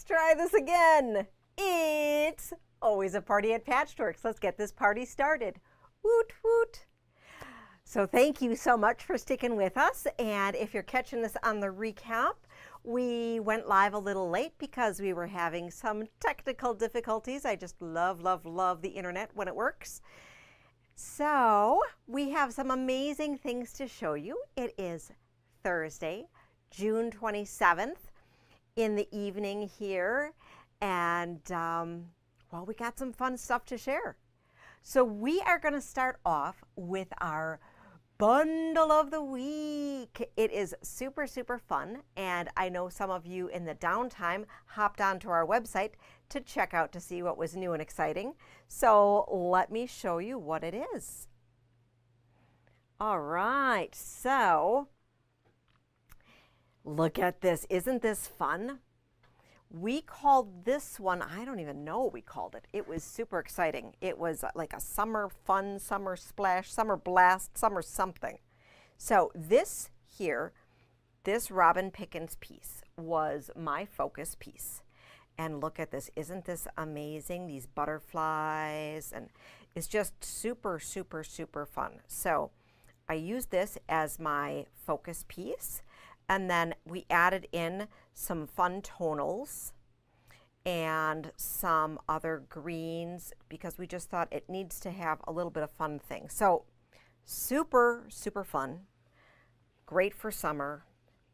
Let's try this again. It's always a party at Patchworks. Let's get this party started. Woot woot. So thank you so much for sticking with us. And if you're catching this on the recap, we went live a little late because we were having some technical difficulties. I just love the internet when it works. So we have some amazing things to show you. It is Thursday, June 27th in the evening here. And well, we got some fun stuff to share. So we are going to start off with our bundle of the week. It is super fun, and I know some of you in the downtime hopped onto our website to check out to see what was new and exciting. So let me show you what it is. All right, so look at this. Isn't this fun? We called this one, I don't even know what we called it. It was super exciting. It was like a summer fun, summer splash, summer blast, summer something. So this here, this Robin Pickens piece was my focus piece. And look at this, isn't this amazing? These butterflies, and it's just super fun. So I used this as my focus piece. And then we added in some fun tonals and some other greens because we just thought it needs to have a little bit of fun thing. So super fun, great for summer.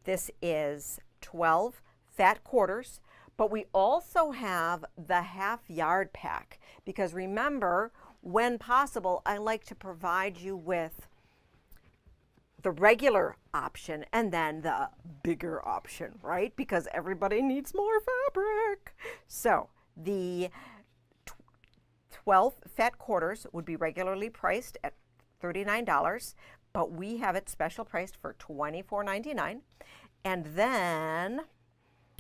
This is 12 fat quarters, but we also have the half yard pack because remember, when possible, I like to provide you with the regular option and then the bigger option, right? Because everybody needs more fabric. So the 12 fat quarters would be regularly priced at $39, but we have it special priced for $24.99. And then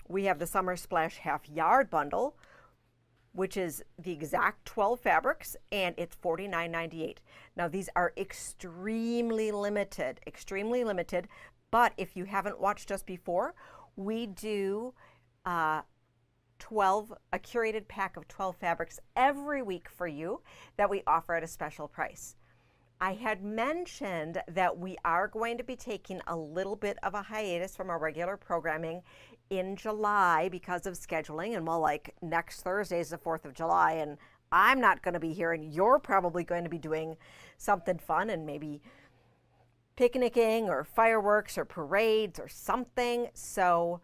we have the Summer Splash half yard bundle, which is the exact 12 fabrics, and it's $49.98. Now these are extremely limited, but if you haven't watched us before, we do a curated pack of 12 fabrics every week for you that we offer at a special price. I had mentioned that we are going to be taking a little bit of a hiatus from our regular programming in July because of scheduling, and well, like next Thursday is the 4th of July and I'm not going to be here and you're probably going to be doing something fun and maybe picnicking or fireworks or parades or something. So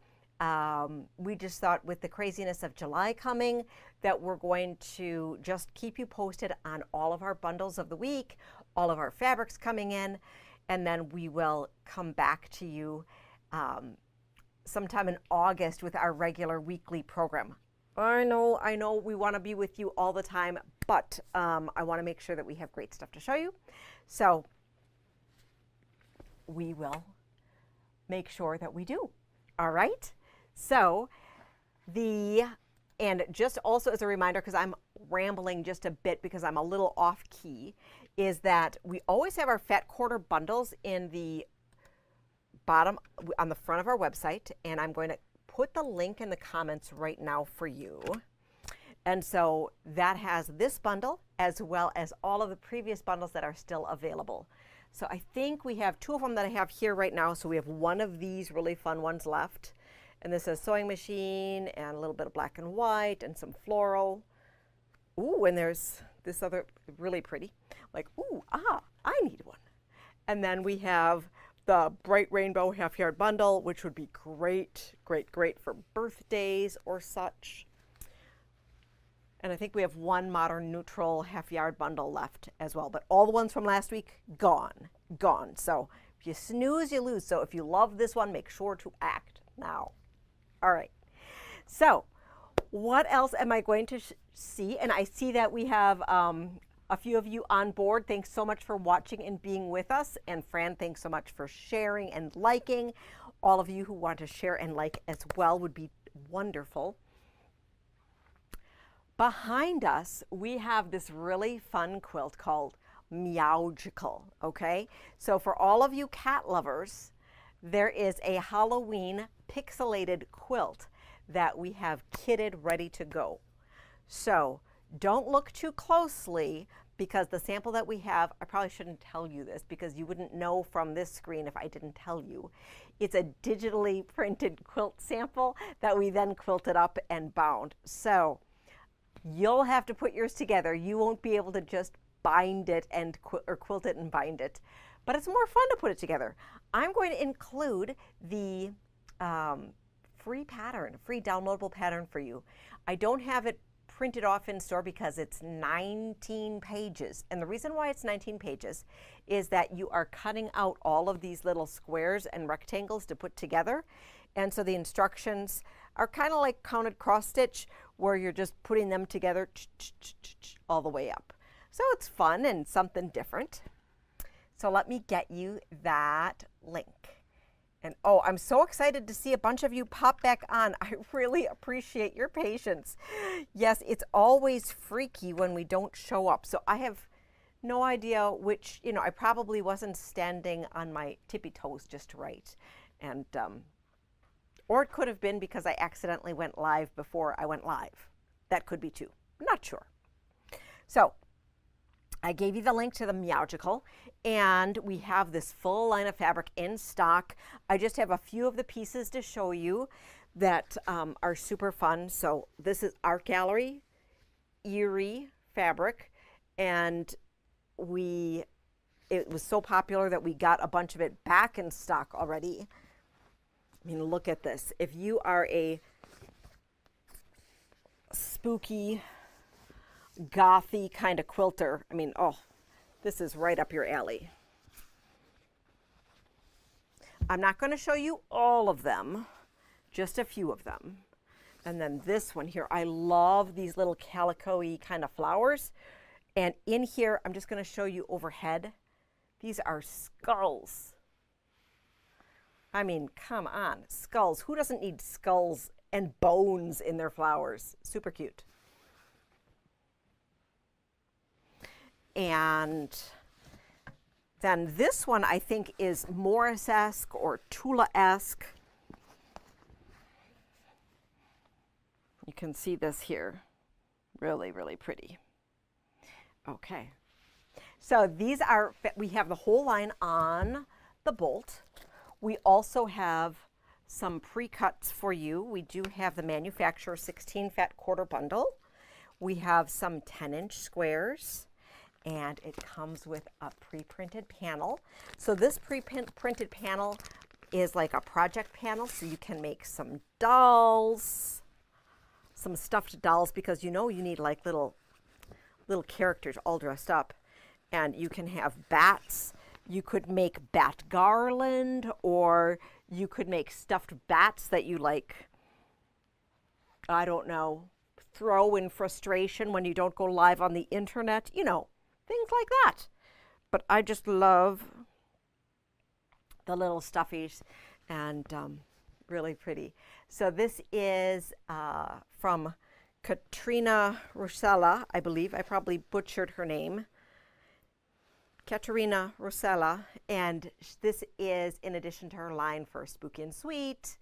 we just thought with the craziness of July coming that we're going to just keep you posted on all of our bundles of the week, all of our fabrics coming in, and then we will come back to you sometime in August with our regular weekly program. I know we want to be with you all the time, but I want to make sure that we have great stuff to show you. So we will make sure that we do. All right. So and just also as a reminder, because I'm rambling just a bit because I'm a little off key, is that we always have our fat quarter bundles in the bottom on the front of our website, and I'm going to put the link in the comments right now for you. And so that has this bundle as well as all of the previous bundles that are still available. So I think we have 2 of them that I have here right now. So we have one of these really fun ones left. And this is sewing machine and a little bit of black and white and some floral. Ooh, and there's this other really pretty, like, ooh, I need one. And then we have the bright rainbow half yard bundle, which would be great for birthdays or such. And I think we have one modern neutral half yard bundle left as well, but all the ones from last week, gone. So if you snooze, you lose. So if you love this one, make sure to act now. All right. So what else am I going to see? And I see that we have a few of you on board. Thanks so much for watching and being with us. And Fran, thanks so much for sharing and liking. All of you who want to share and like as well would be wonderful. Behind us, we have this really fun quilt called Meowgical, okay? So for all of you cat lovers, there is a Halloween pixelated quilt that we have kitted ready to go. So don't look too closely, because the sample that we have, I probably shouldn't tell you this because you wouldn't know from this screen if I didn't tell you. It's a digitally printed quilt sample that we then quilted up and bound. So you'll have to put yours together. You won't be able to just bind it and or quilt it and bind it, but it's more fun to put it together. I'm going to include the free downloadable pattern for you. I don't have it printed off in store because it's 19 pages. And the reason why it's 19 pages is that you are cutting out all of these little squares and rectangles to put together. And so the instructions are kind of like counted cross stitch, where you're just putting them together all the way up. So it's fun and something different. So let me get you that link. And oh, I'm so excited to see a bunch of you pop back on. I really appreciate your patience. Yes, it's always freaky when we don't show up. So I have no idea which, I probably wasn't standing on my tippy toes just right. And, or it could have been because I accidentally went live before I went live. That could be too. I'm not sure. So I gave you the link to the Meowgical, and we have this full line of fabric in stock. I just have a few of the pieces to show you that are super fun. So this is Art Gallery Erie fabric, and it was so popular that we got a bunch of it back in stock already. I mean, look at this. If you are a spooky, gothy kind of quilter, I mean, oh, this is right up your alley. I'm not going to show you all of them, just a few of them. And then this one here, I love these little calico-y kind of flowers. And in here, I'm just going to show you overhead. These are skulls. I mean, come on, skulls. Who doesn't need skulls and bones in their flowers? Super cute. And then this one I think is Morris-esque or Tula-esque. You can see this here. Really, really pretty. Okay. So these are, we have the whole line on the bolt. We also have some pre-cuts for you. We do have the manufacturer 16 fat quarter bundle. We have some 10-inch squares. And it comes with a pre-printed panel. So this pre-printed panel is like a project panel, so you can make some dolls, some stuffed dolls, because you need like little characters all dressed up. And you can have bats. You could make bat garland, or you could make stuffed bats that you like, I don't know, throw in frustration when you don't go live on the internet, things like that. But I just love the little stuffies, and really pretty. So this is from Katrina Rosella, I believe. I probably butchered her name. Katerina Rosella, and this is in addition to her line for Spooky and Sweet,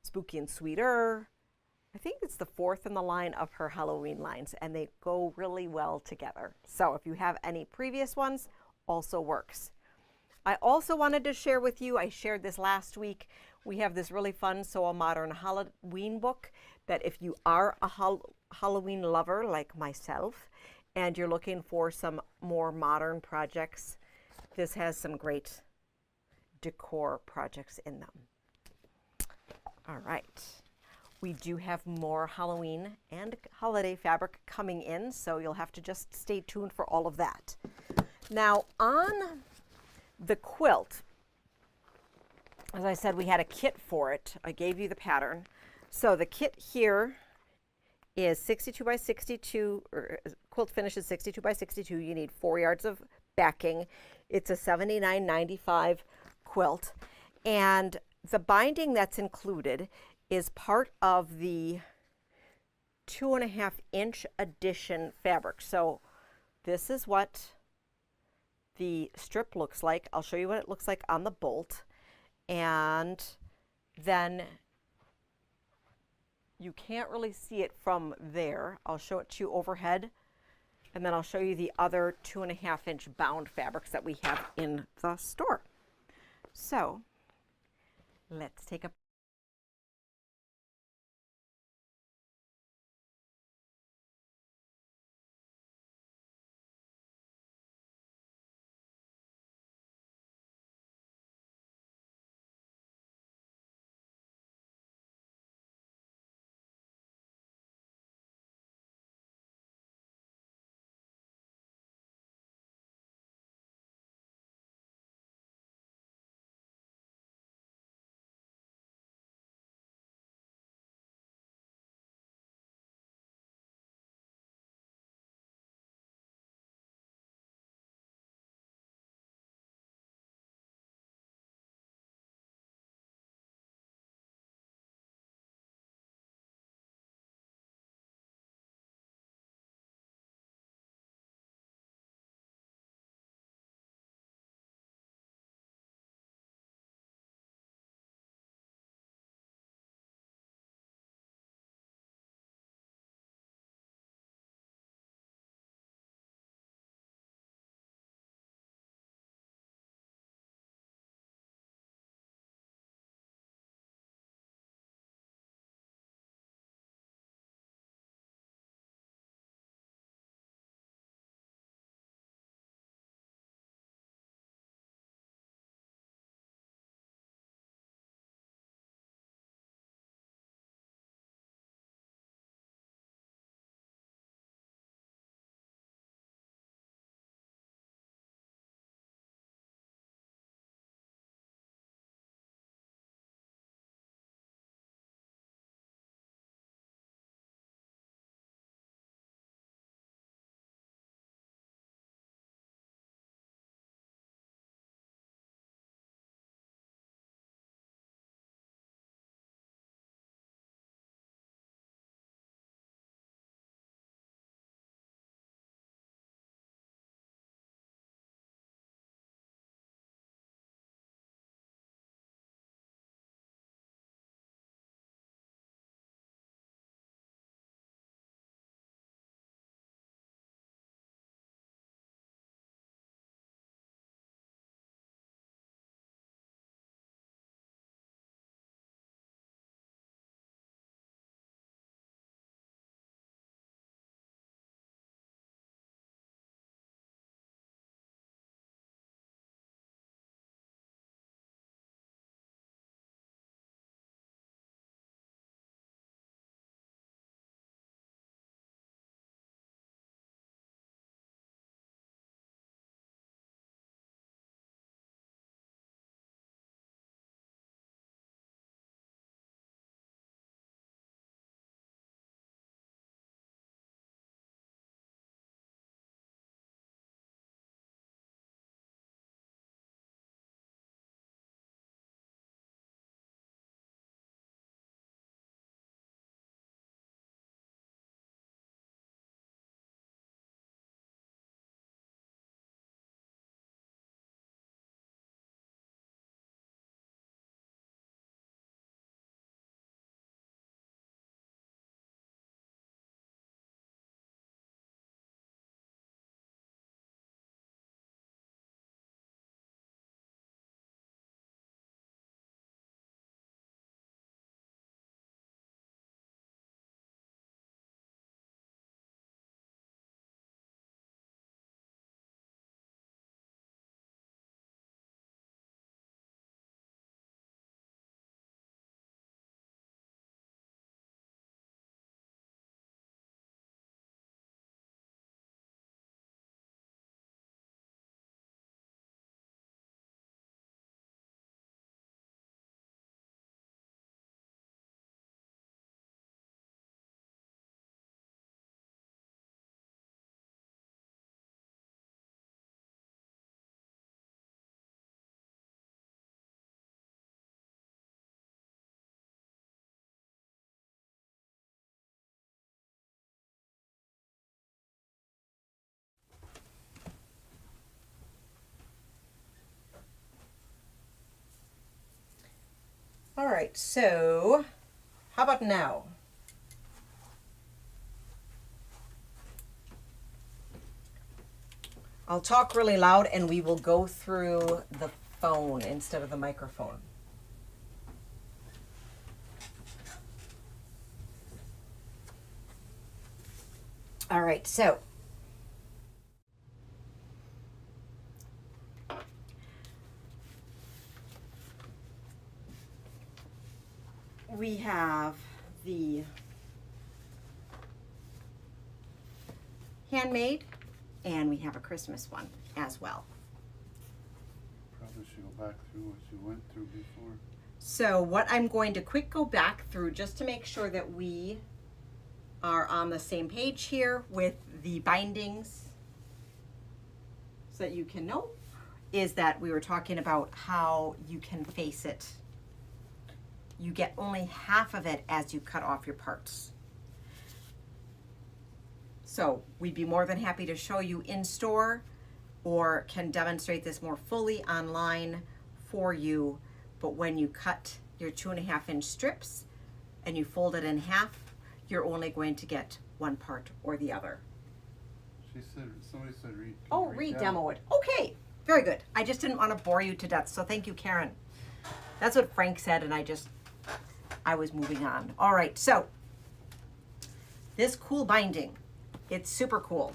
Spooky and Sweeter. I think it's the fourth in the line of her Halloween lines, and they go really well together. So if you have any previous ones, also works. I also wanted to share with you, I shared this last week, we have this really fun Sew a Modern Halloween book that if you are a Halloween lover like myself, and you're looking for some more modern projects, this has some great decor projects in them. All right. We do have more Halloween and holiday fabric coming in, so you'll have to just stay tuned for all of that. Now, on the quilt, as I said, we had a kit for it. I gave you the pattern. So the kit here is 62 by 62, or quilt finish is 62 by 62. You need 4 yards of backing. It's a $79.95 quilt. And the binding that's included is part of the 2.5-inch edition fabric. So this is what the strip looks like. I'll show you what it looks like on the bolt. And then You can't really see it from there. I'll show it to you overhead, and then I'll show you the other 2.5-inch bound fabrics that we have in the store. So let's take a All right, so how about now? I'll talk really loud and we will go through the phone instead of the microphone. All right, so we have the handmade and we have a Christmas one as well. Probably should go back through what you went through before. So what I'm going to quick go back through just to make sure that we are on the same page here with the bindings so that you can know is that we were talking about how you can face it. You get only half of it as you cut off your parts. So we'd be more than happy to show you in store or can demonstrate this more fully online for you. But when you cut your 2.5 inch strips and you fold it in half, you're only going to get one part or the other. Somebody said read. Oh, re-demo it. Okay, very good. I just didn't want to bore you to death, so thank you, Karen. That's what Frank said, and I was moving on. All right, so this cool binding, it's super cool.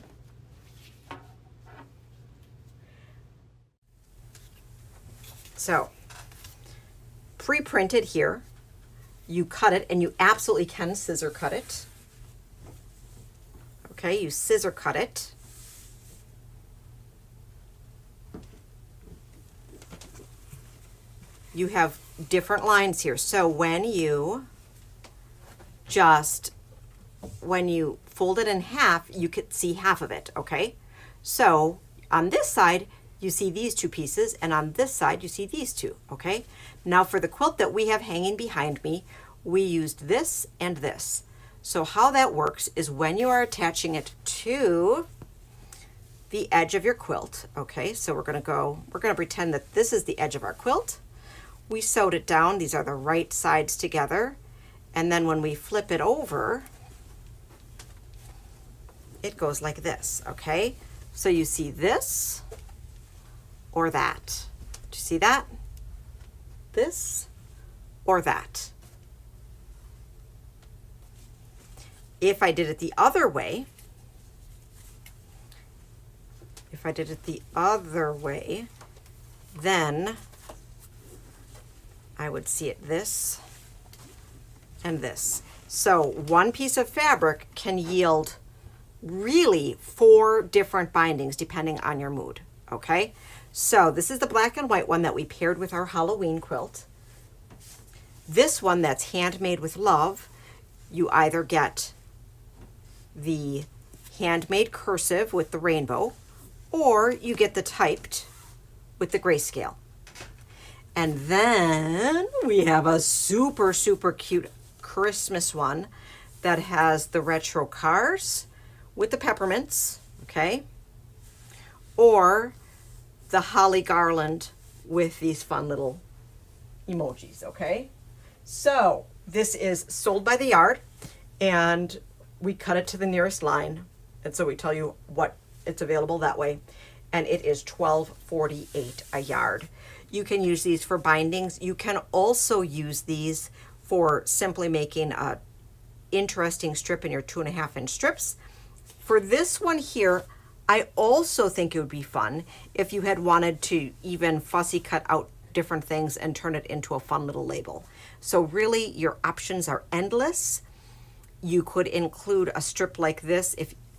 So, pre-printed here. You cut it, and you absolutely can scissor cut it. Okay, you scissor cut it. You have different lines here. So when you fold it in half, you could see half of it, okay? So on this side, you see these two pieces, and on this side, you see these two, okay? Now for the quilt that we have hanging behind me, we used this and this. So how that works is when you are attaching it to the edge of your quilt, okay? So we're gonna pretend that this is the edge of our quilt. We sewed it down, these are the right sides together, and then when we flip it over, it goes like this, okay? So you see this or that. Do you see that? This or that. If I did it the other way, then I would see it this and this. So one piece of fabric can yield really 4 different bindings depending on your mood, okay? So this is the black and white one that we paired with our Halloween quilt. This one that's handmade with love, you either get the handmade cursive with the rainbow, or you get the typed with the grayscale. And then we have a super, super cute Christmas one that has the retro cars with the peppermints, okay? Or the holly garland with these fun little emojis, okay? So this is sold by the yard, and we cut it to the nearest line. And so we tell you what it's available that way. And it is $12.48 a yard. You can use these for bindings. You can also use these for simply making a interesting strip in your 2.5 inch strips. For this one here, I also think it would be fun if you had wanted to even fussy cut out different things and turn it into a fun little label. So really your options are endless. You could include a strip like this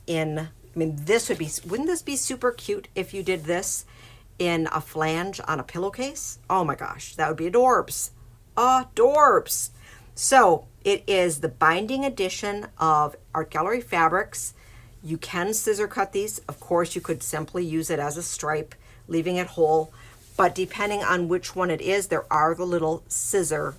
wouldn't this be super cute if you did this in a flange on a pillowcase? Oh my gosh, that would be adorbs. Adorbs. So it is the binding edition of Art Gallery Fabrics. You can scissor cut these. Of course, you could simply use it as a stripe, leaving it whole. But depending on which one it is, there are the little scissor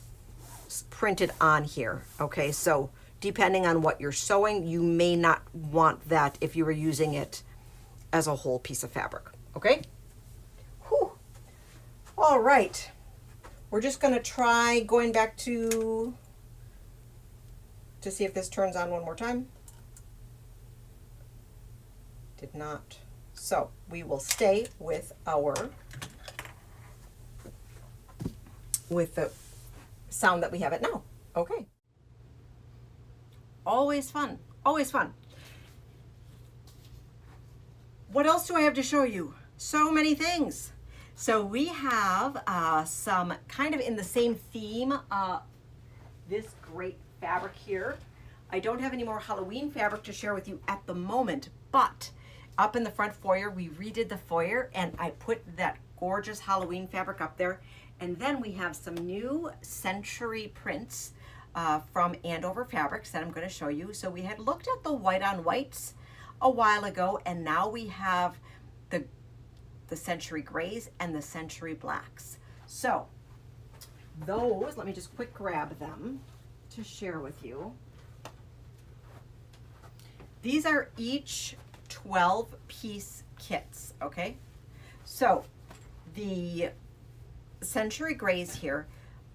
printed on here. Okay, so depending on what you're sewing, you may not want that if you were using it as a whole piece of fabric. Okay? Whew. All right. We're just going to try going back to see if this turns on one more time. Did not. So we will stay with the sound that we have it now. Okay. Always fun, always fun. What else do I have to show you? So many things. So we have some kind of in the same theme, this great fabric here. I don't have any more Halloween fabric to share with you at the moment, but up in the front foyer, we redid the foyer and I put that gorgeous Halloween fabric up there. And then we have some new century prints from Andover Fabrics that I'm going to show you. So we had looked at the white on whites a while ago, and now we have the century grays and the century blacks. So those, let me just quick grab them to share with you. These are each 12-piece kits, okay? So the century grays here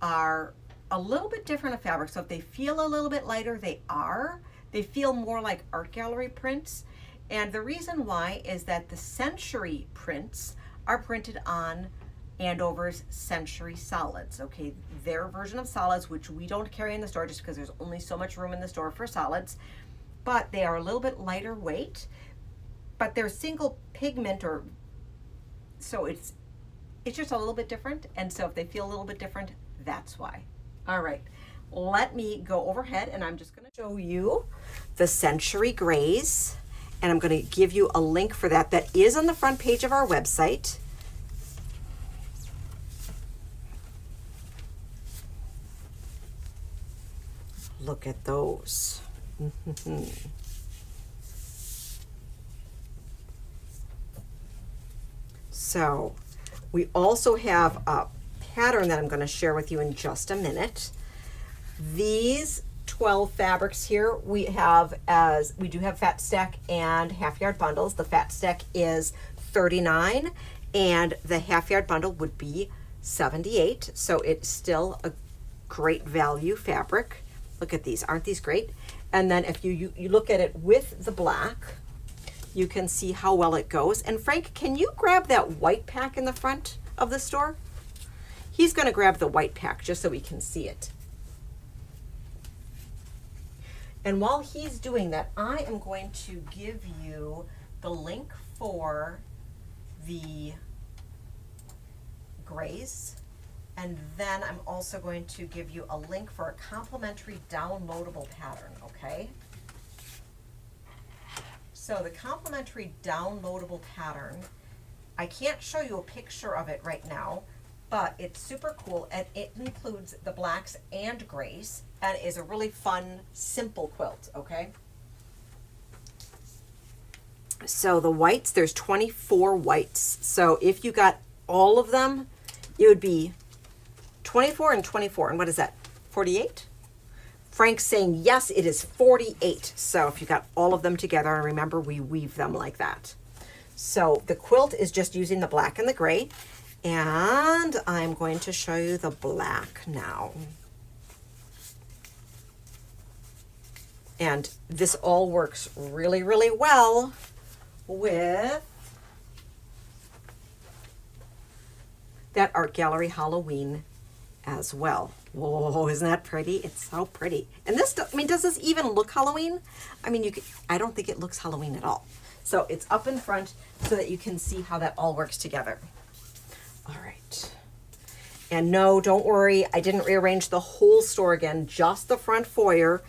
are a little bit different of fabric. So if they feel a little bit lighter, they are. They feel more like art gallery prints. And the reason why is that the century prints are printed on Andover's Century Solids, okay? Their version of solids, which we don't carry in the store just because there's only so much room in the store for solids, but they are a little bit lighter weight, but they're single pigment, or so it's just a little bit different. And so if they feel a little bit different, that's why. All right, let me go overhead and I'm just going to show you the century grays. And I'm going to give you a link for that. That is on the front page of our website. Look at those. So we also have a pattern that I'm going to share with you in just a minute. These 12 fabrics here we do have fat stack and half yard bundles. The fat stack is $39 and the half yard bundle would be $78. So it's still a great value fabric. Look at these, aren't these great? And then if you look at it with the black, you can see how well it goes. And Frank, can you grab that white pack in the front of the store? He's going to grab the white pack just so we can see it. And while he's doing that, I am going to give you the link for the grays. And then I'm also going to give you a link for a complimentary downloadable pattern, okay? So the complimentary downloadable pattern, I can't show you a picture of it right now, but it's super cool and it includes the blacks and grays and is a really fun, simple quilt, okay? So the whites, there's 24 whites. So if you got all of them, it would be 24 and 24. And what is that, 48? Frank's saying, yes, it is 48. So if you got all of them together, and remember, we weave them like that. So the quilt is just using the black and the gray. And I'm going to show you the black now. And this all works really, really well with that Art Gallery Halloween as well. Whoa, isn't that pretty? It's so pretty. And this, I mean, does this even look Halloween? I mean, I don't think it looks Halloween at all. So it's up in front so that you can see how that all works together. All right. And no, don't worry, I didn't rearrange the whole store again, just the front foyer.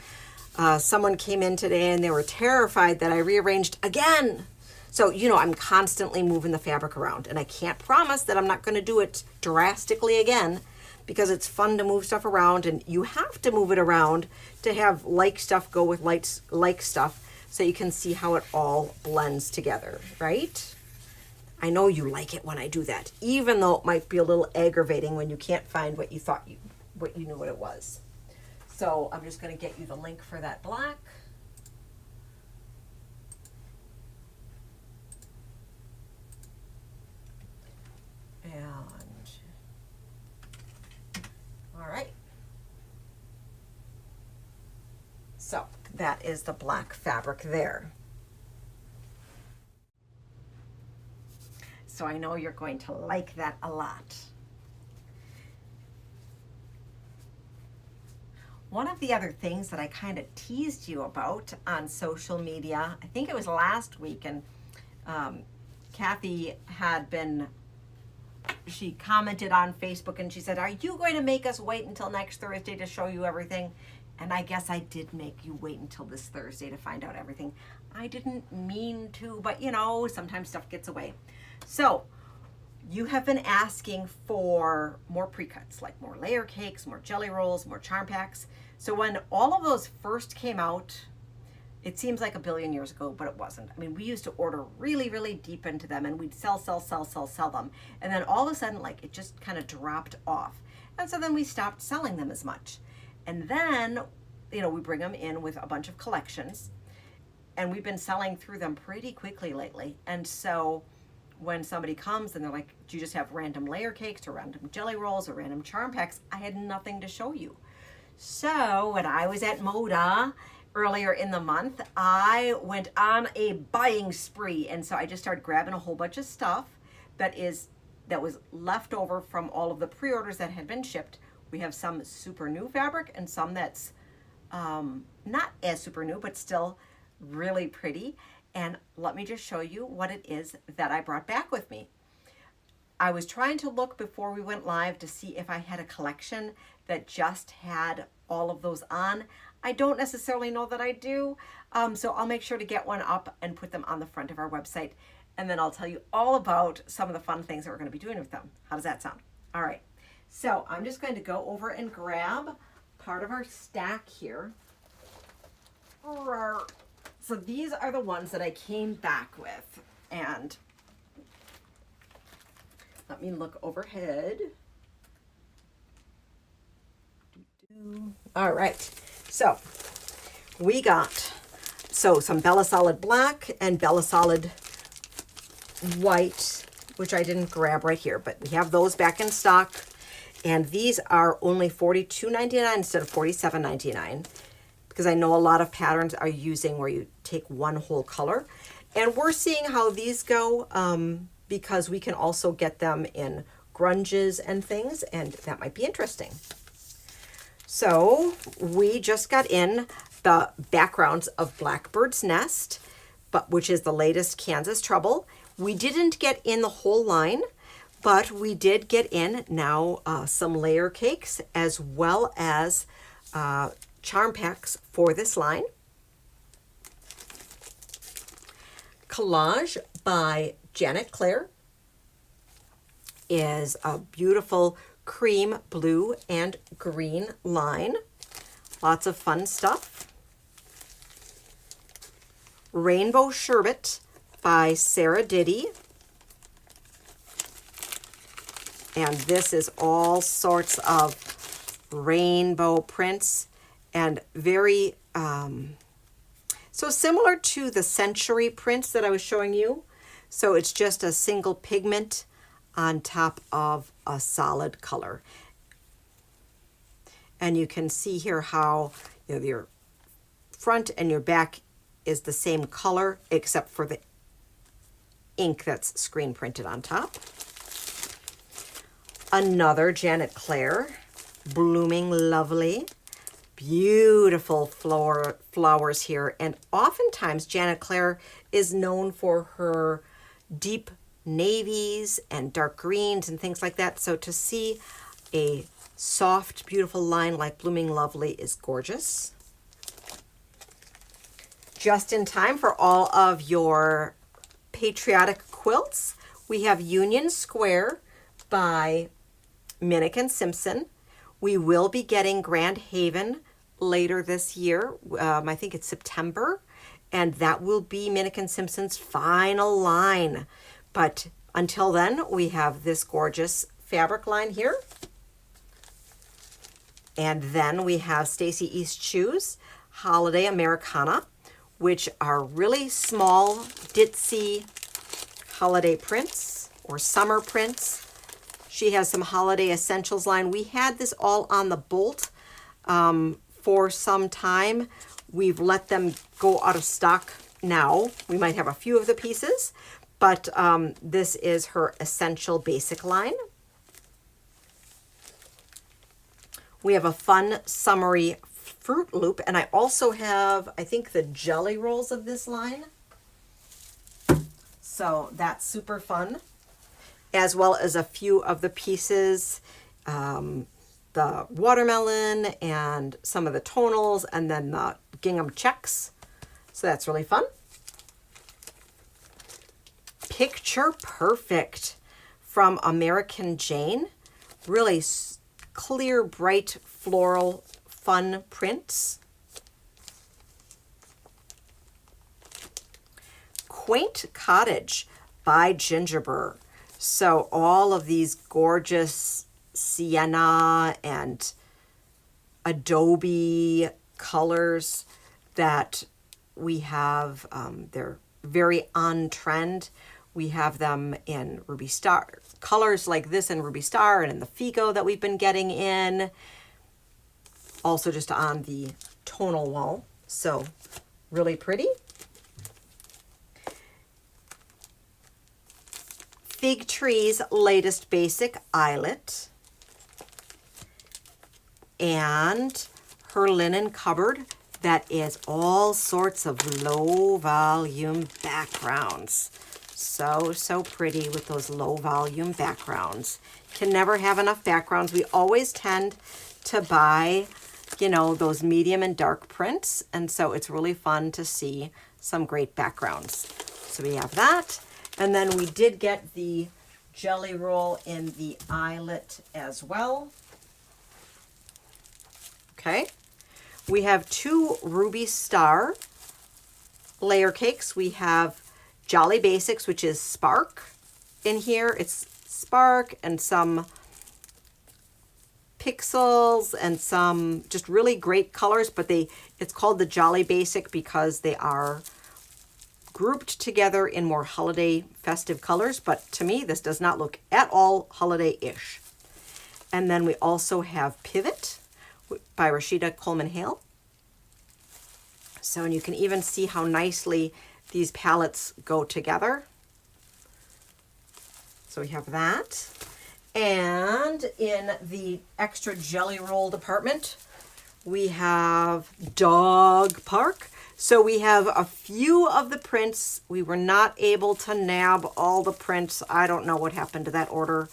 Someone came in today and they were terrified that I rearranged again. So, you know, I'm constantly moving the fabric around and I can't promise that I'm not going to do it drastically again because it's fun to move stuff around and you have to move it around to have like stuff go with like stuff so you can see how it all blends together, right? I know you like it when I do that, even though it might be a little aggravating when you can't find what you thought what you knew what it was. So I'm just going to get you the link for that black. And all right. So that is the black fabric there. So I know you're going to like that a lot. One of the other things that I kind of teased you about on social media, I think it was last week, and Kathy had been, she commented on Facebook and she said, "Are you going to make us wait until next Thursday to show you everything?" And I guess I did make you wait until this Thursday to find out everything. I didn't mean to, but you know, sometimes stuff gets away. So you have been asking for more precuts, like more layer cakes, more jelly rolls, more charm packs. So when all of those first came out, it seems like a billion years ago, but it wasn't. I mean, we used to order really, really deep into them, and we'd sell them. And then all of a sudden, like, it just kind of dropped off. And so then we stopped selling them as much. And then, you know, we bring them in with a bunch of collections, and we've been selling through them pretty quickly lately. And so when somebody comes and they're like, "Do you just have random layer cakes or random jelly rolls or random charm packs?" I had nothing to show you. So when I was at Moda earlier in the month, I went on a buying spree. And so I just started grabbing a whole bunch of stuff that was left over from all of the pre-orders that had been shipped. We have some super new fabric and some that's not as super new, but still really pretty. And let me just show you what it is that I brought back with me. I was trying to look before we went live to see if I had a collection that just had all of those on. I don't necessarily know that I do, so I'll make sure to get one up and put them on the front of our website. And then I'll tell you all about some of the fun things that we're going to be doing with them. How does that sound? All right. So I'm just going to go over and grab part of our stack here. So these are the ones that I came back with. And let me look overhead. All right. So we got some Bella Solid Black and Bella Solid White, which I didn't grab right here, but we have those back in stock. And these are only $42.99 instead of $47.99, because I know a lot of patterns are using where you take one whole color. And we're seeing how these go, because we can also get them in grunges and things, and that might be interesting. So we just got in the backgrounds of Blackbird's Nest, which is the latest Kansas Trouble. We didn't get in the whole line, but we did get in now some layer cakes as well as charm packs for this line. Collage by Janet Claire is a beautiful cream, blue, and green line. Lots of fun stuff. Rainbow Sherbet by Sarah Diddy. And this is all sorts of rainbow prints and very, so similar to the Century prints that I was showing you. So it's just a single pigment on top of a solid color. And you can see here how, you know, your front and your back is the same color except for the ink that's screen printed on top. Another Janet Claire, Blooming Lovely. Beautiful flowers here. And oftentimes Janet Claire is known for her deep navies and dark greens and things like that. So to see a soft, beautiful line like Blooming Lovely is gorgeous. Just in time for all of your patriotic quilts, we have Union Square by Minnick and Simpson. We will be getting Grand Haven later this year. I think it's September, and that will be Minnick and Simpson's final line. But until then, we have this gorgeous fabric line here. And then we have Stacy East Shoes Holiday Americana, which are really small, ditzy holiday prints or summer prints. She has some holiday essentials line. We had this all on the Bolt for some time. We've let them go out of stock now. We might have a few of the pieces, but this is her Essential Basic line. We have a fun summery Fruit Loop, and I also have, I think, the jelly rolls of this line. So that's super fun, as well as a few of the pieces, the watermelon and some of the tonals, and then the gingham checks. So that's really fun. Picture Perfect from American Jane. Really clear, bright, floral, fun prints. Quaint Cottage by Gingerbread. So all of these gorgeous sienna and adobe colors that we have, they're very on trend. We have them in Ruby Star, colors like this in Ruby Star and in the Figo that we've been getting in. Also just on the tonal wall. So really pretty. Fig Tree's latest basic eyelet. And her linen cupboard that is all sorts of low volume backgrounds. So pretty with those low volume backgrounds. Can never have enough backgrounds. We always tend to buy, you know, those medium and dark prints. And so it's really fun to see some great backgrounds. So we have that. And then we did get the jelly roll in the eyelet as well. Okay. We have two Ruby Star layer cakes. We have Jolly Basics, which is Spark in here. It's Spark and some pixels and some just really great colors, but it's called the Jolly Basic because they are grouped together in more holiday festive colors. But to me, this does not look at all holiday-ish. And then we also have Pivot by Rashida Coleman Hale. So, and you can even see how nicely these palettes go together. So we have that. And in the extra jelly roll department, we have Dog Park. So we have a few of the prints. We were not able to nab all the prints. I don't know what happened to that order.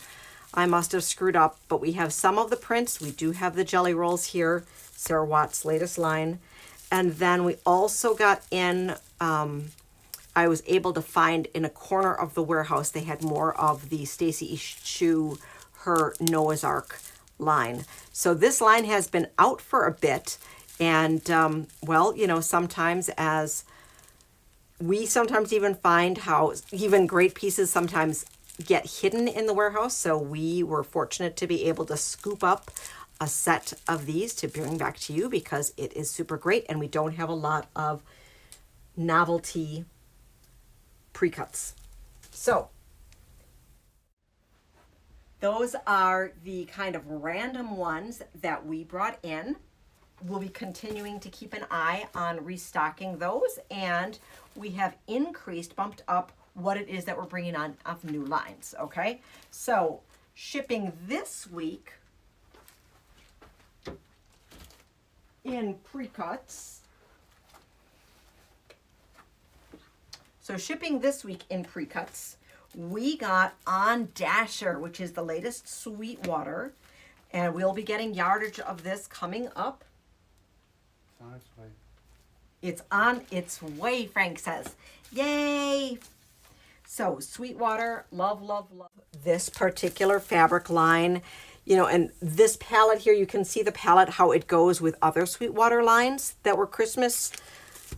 I must have screwed up, but we have some of the prints. We do have the jelly rolls here, Sarah Watt's latest line. And then we also got in, I was able to find in a corner of the warehouse, they had more of the Stacy Chu, her Noah's Ark line. So this line has been out for a bit. And, well, you know, sometimes we sometimes even find how even great pieces sometimes get hidden in the warehouse. So we were fortunate to be able to scoop up a set of these to bring back to you because it is super great and we don't have a lot of novelty precuts. So those are the kind of random ones that we brought in. We'll be continuing to keep an eye on restocking those, and we have bumped up what it is that we're bringing on of new lines, okay? So shipping this week in precuts. So shipping this week in precuts, we got On Dasher, which is the latest Sweetwater, and we'll be getting yardage of this coming up. It's on its way. It's on its way, Frank says. Yay! So Sweetwater, love, love, love this particular fabric line. You know, and this palette here, you can see the palette, how it goes with other Sweetwater lines that were Christmas.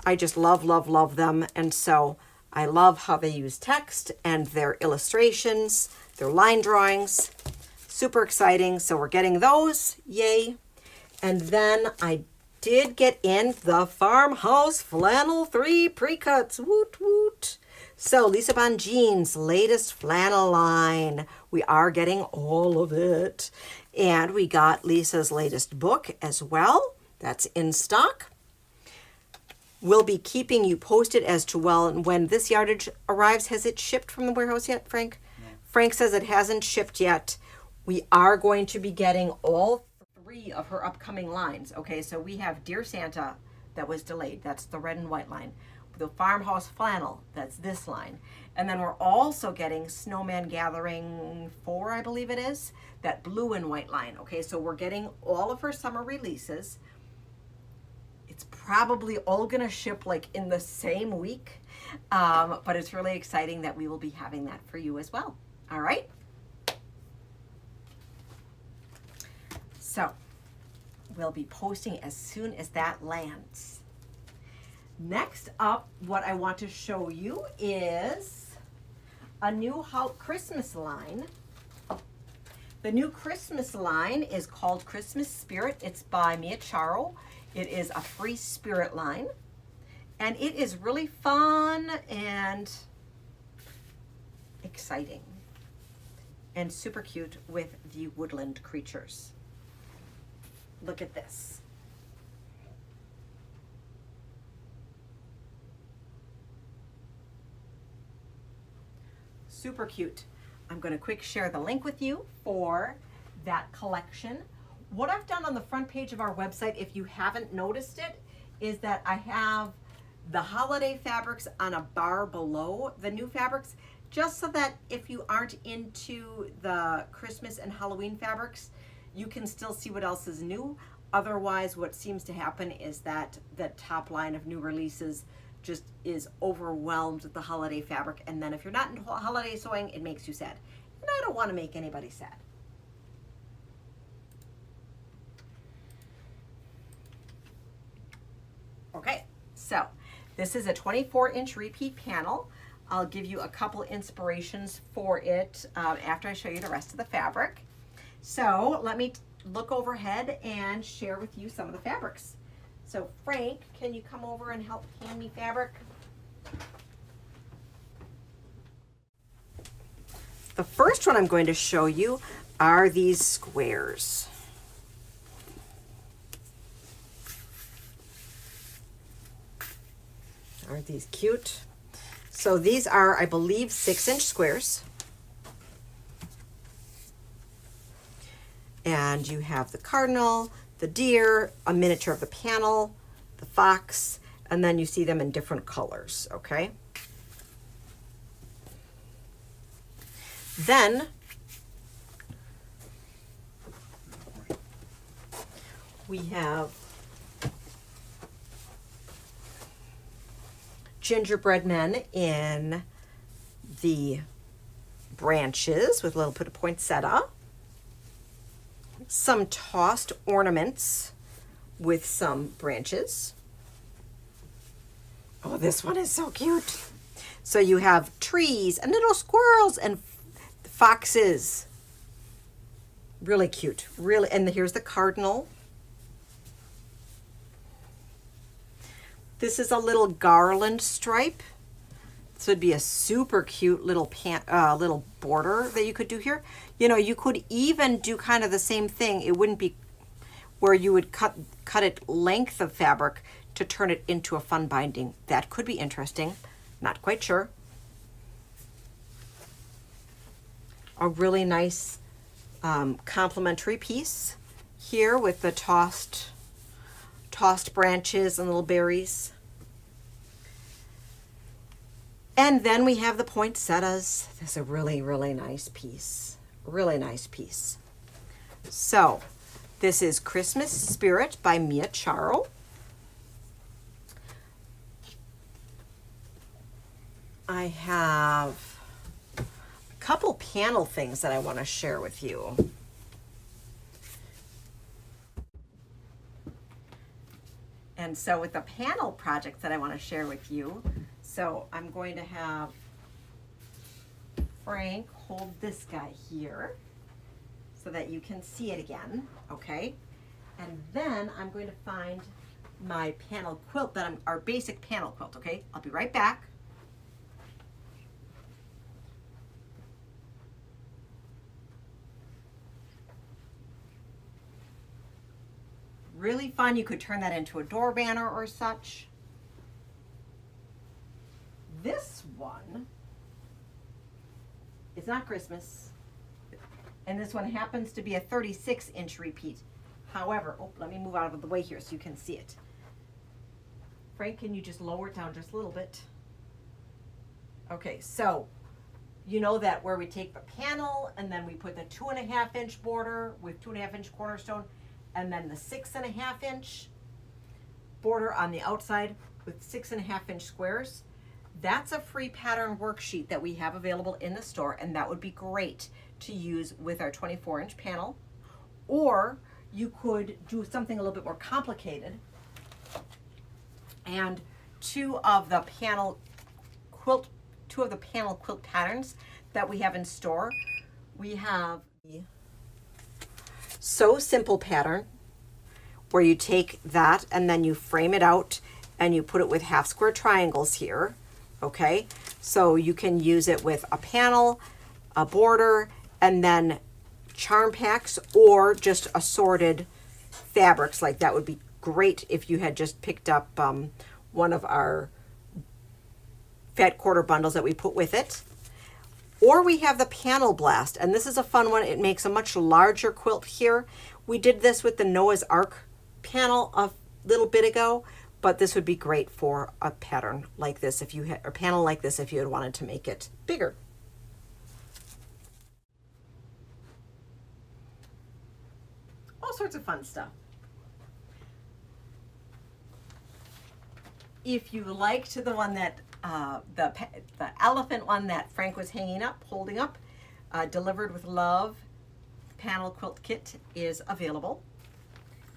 I just love, love, love them. And so I love how they use text and their illustrations, their line drawings. Super exciting. So we're getting those. Yay. And then I did get in the Farmhouse Flannel 3 precuts. Woot, woot. So Lisa Bonjean's latest flannel line. We are getting all of it. And we got Lisa's latest book as well. That's in stock. We'll be keeping you posted as to when this yardage arrives. Has it shipped from the warehouse yet, Frank? No. Frank says it hasn't shipped yet. We are going to be getting all 3 of her upcoming lines. Okay, so we have Dear Santa that was delayed. That's the red and white line. The Farmhouse Flannel, that's this line. And then we're also getting Snowman Gathering 4, I believe it is, that blue and white line. Okay, so we're getting all of her summer releases. It's probably all gonna ship like in the same week, but it's really exciting that we will be having that for you as well. All right. So we'll be posting as soon as that lands. Next up, what I want to show you is a new Christmas line. The new Christmas line is called Christmas Spirit. It's by Meowgical. It is a free spirit line, and it is really fun and exciting and super cute with the woodland creatures. Look at this. Super cute. I'm going to quick share the link with you for that collection. What I've done on the front page of our website, if you haven't noticed it, is that I have the holiday fabrics on a bar below the new fabrics, just so that if you aren't into the Christmas and Halloween fabrics, you can still see what else is new. Otherwise, what seems to happen is that the top line of new releases just is overwhelmed with the holiday fabric. And then if you're not into holiday sewing, it makes you sad. And I don't want to make anybody sad. Okay, so this is a 24-inch repeat panel. I'll give you a couple inspirations for it after I show you the rest of the fabric. So let me look overhead and share with you some of the fabrics. So Frank, can you come over and help hand me fabric? The first one I'm going to show you are these squares. Aren't these cute? So these are, I believe, 6-inch squares. And you have the cardinal, the deer, a miniature of the panel, the fox, and then you see them in different colors, okay? Then we have gingerbread men in the branches with a little bit of poinsettia. Some tossed ornaments with some branches. Oh, this one is so cute. So you have trees and little squirrels and foxes. Really cute. Really, and here's the cardinal. This is a little garland stripe. This would be a super cute little little border that you could do here. You know, you could even do kind of the same thing. It wouldn't be where you would cut it length of fabric to turn it into a fun binding. That could be interesting. Not quite sure. A really nice complementary piece here with the tossed branches and little berries. And then we have the poinsettias. This is a really, really nice piece. Really nice piece. So this is Christmas Spirit by Meowgical. I have a couple panel things that I want to share with you. And so with the panel projects that I want to share with you, so I'm going to have Frank hold this guy here so that you can see it again, okay? And then I'm going to find my panel quilt our basic panel quilt, okay? I'll be right back. Really fun. You could turn that into a door banner or such. one is not Christmas. And this one happens to be a 36-inch repeat. However, oh, let me move out of the way here so you can see it. Frank, can you just lower it down just a little bit? Okay, so you know that where we take the panel and then we put the 2.5-inch border with 2.5-inch cornerstone and then the 6.5-inch border on the outside with 6.5-inch squares. That's a free pattern worksheet that we have available in the store, and that would be great to use with our 24-inch panel. Or you could do something a little bit more complicated, and two of the panel quilt patterns that we have in store. We have the So Simple pattern, where you take that and then you frame it out and you put it with half square triangles here. Okay, so you can use it with a panel, a border, and then charm packs or just assorted fabrics. Like that would be great if you had just picked up one of our fat quarter bundles that we put with it. Or we have the Panel Blast, and this is a fun one. It makes a much larger quilt here. We did this with the Noah's Ark panel a little bit ago, but this would be great for a pattern like this if you had a panel like this if you had wanted to make it bigger. All sorts of fun stuff. If you liked the one that the elephant one that Frank was holding up, Delivered with Love panel quilt kit is available,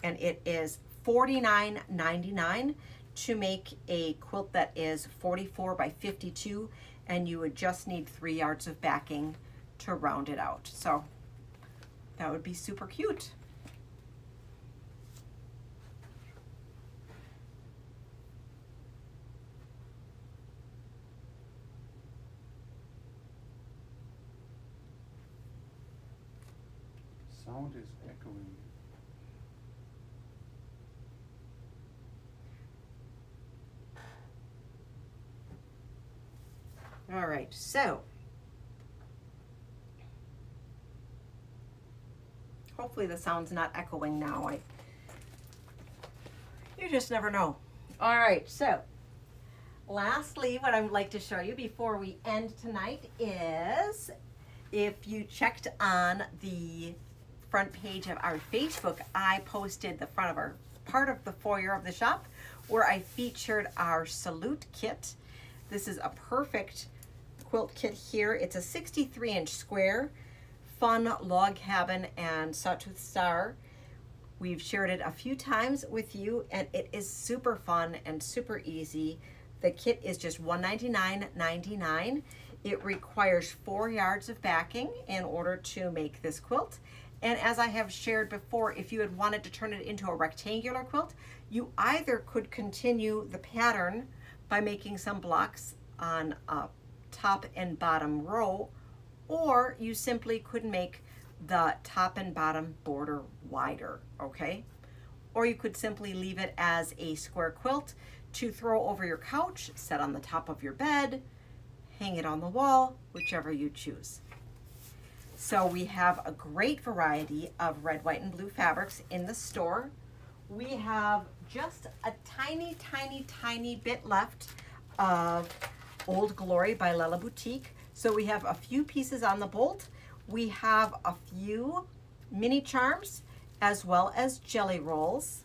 and it is $49.99 to make a quilt that is 44 by 52, and you would just need 3 yards of backing to round it out. So that would be super cute. Sound is echoing. All right, so hopefully the sound's not echoing now. You just never know. All right, so lastly, what I would like to show you before we end tonight is, if you checked on the front page of our Facebook, I posted the front of our part of the foyer of the shop where I featured our Salute kit. This is a perfect quilt kit here. It's a 63-inch square, fun log cabin and sawtooth star. We've shared it a few times with you, and it is super fun and super easy. The kit is just $199.99. It requires 4 yards of backing in order to make this quilt. And as I have shared before, if you had wanted to turn it into a rectangular quilt, you either could continue the pattern by making some blocks on a top and bottom row, or you simply could make the top and bottom border wider, okay? Or you could simply leave it as a square quilt to throw over your couch, set on the top of your bed, hang it on the wall, whichever you choose. So we have a great variety of red, white, and blue fabrics in the store. We have just a tiny, tiny, tiny bit left of Old Glory by Lella Boutique. So we have a few pieces on the bolt. We have a few mini charms as well as jelly rolls.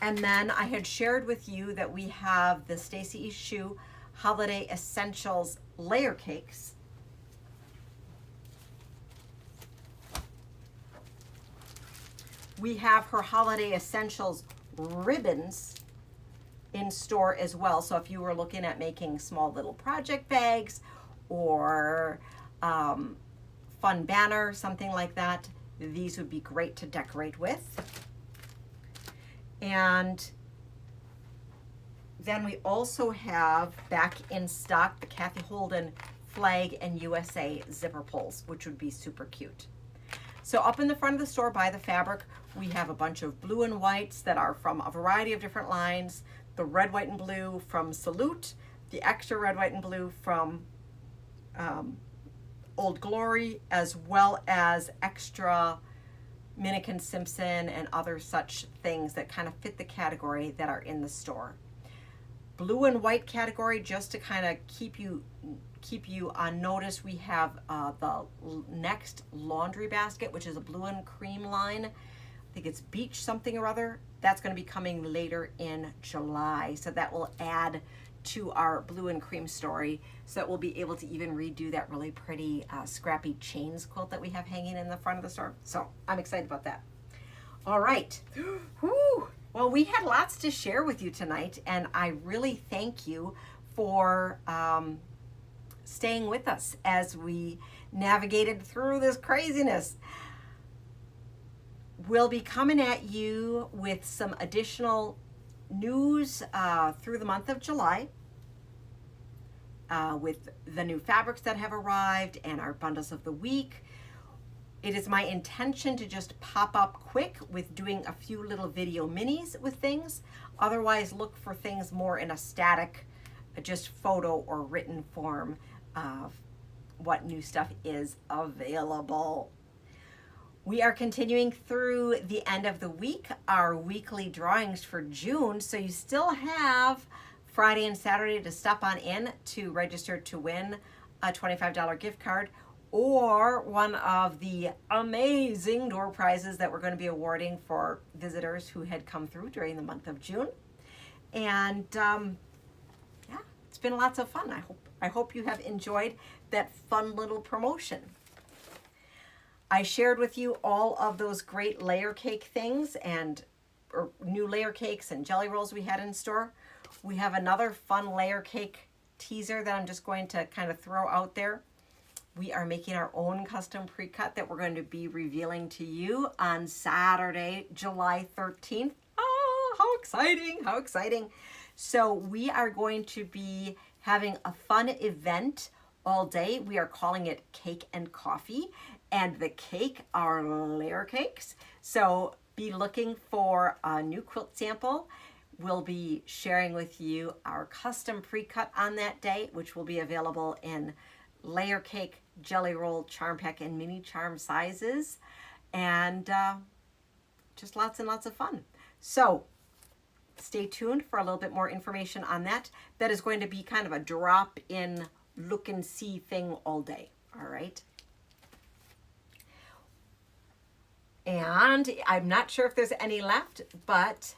And then I had shared with you that we have the Stacy E. Shoe Holiday Essentials layer cakes. We have her Holiday Essentials ribbons in store as well. So if you were looking at making small little project bags or fun banner, something like that, these would be great to decorate with. And then we also have back in stock the Kathy Holden flag and USA zipper pulls, which would be super cute. So up in the front of the store by the fabric, we have a bunch of blue and whites that are from a variety of different lines. The red, white, and blue from Salute, the extra red, white, and blue from Old Glory, as well as extra Minnikin Simpson and other such things that kind of fit the category that are in the store. Blue and white category, just to kind of keep you on notice, we have the next laundry basket, which is a blue and cream line. I think it's Beach something or other. That's going to be coming later in July, so that will add to our blue and cream story, so that we'll be able to even redo that really pretty scrappy chains quilt that we have hanging in the front of the store. So I'm excited about that. All right. Whew. Well, we had lots to share with you tonight, and I really thank you for staying with us as we navigated through this craziness. We'll be coming at you with some additional news through the month of July with the new fabrics that have arrived and our bundles of the week. It is my intention to just pop up quick with doing a few little video minis with things. Otherwise, look for things more in a static, just photo or written form of what new stuff is available. We are continuing through the end of the week, our weekly drawings for June. So you still have Friday and Saturday to stop on in to register to win a $25 gift card or one of the amazing door prizes that we're going to be awarding for visitors who had come through during the month of June. And yeah, it's been lots of fun. I hope you have enjoyed that fun little promotion. I shared with you all of those great layer cake things and new layer cakes and jelly rolls we had in store. We have another fun layer cake teaser that I'm just going to kind of throw out there. We are making our own custom pre-cut that we're going to be revealing to you on Saturday, July 13th. Oh, how exciting, how exciting. So we are going to be having a fun event all day. We are calling it Cake and Coffee, and the cake are layer cakes. So be looking for a new quilt sample. We'll be sharing with you our custom pre-cut on that day, which will be available in layer cake, jelly roll, charm pack, and mini charm sizes, and just lots and lots of fun. So stay tuned for a little bit more information on that. That is going to be kind of a drop-in look and see thing all day. All right. And I'm not sure if there's any left, but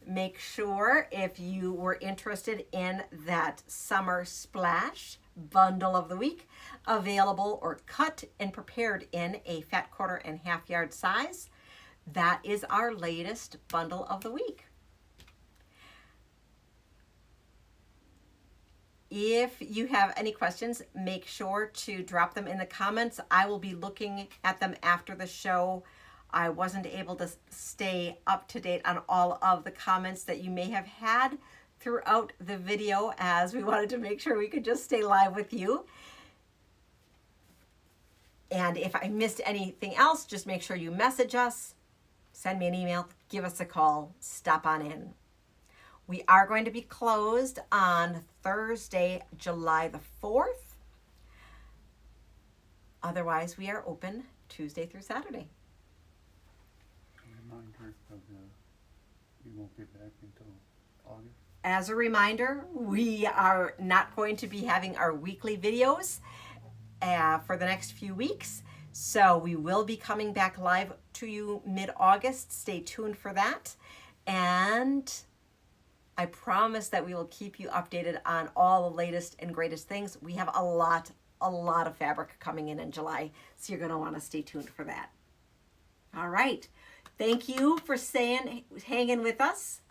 make sure if you were interested in that Summer Splash bundle of the week, available or cut and prepared in a fat 1/4 and 1/2 yard size. That is our latest bundle of the week. If you have any questions, make sure to drop them in the comments. I will be looking at them after the show. I wasn't able to stay up to date on all of the comments that you may have had throughout the video, as we wanted to make sure we could just stay live with you. And if I missed anything else, just make sure you message us, send me an email, give us a call, stop on in. We are going to be closed on Thursday, July the 4th. Otherwise, we are open Tuesday through Saturday. Reminder of you won't be back until August. As a reminder, we are not going to be having our weekly videos for the next few weeks. So we will be coming back live to you mid-August. Stay tuned for that. And I promise that we will keep you updated on all the latest and greatest things. We have a lot of fabric coming in July, so you're going to want to stay tuned for that. All right. Thank you for hanging with us.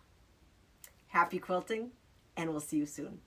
Happy quilting, and we'll see you soon.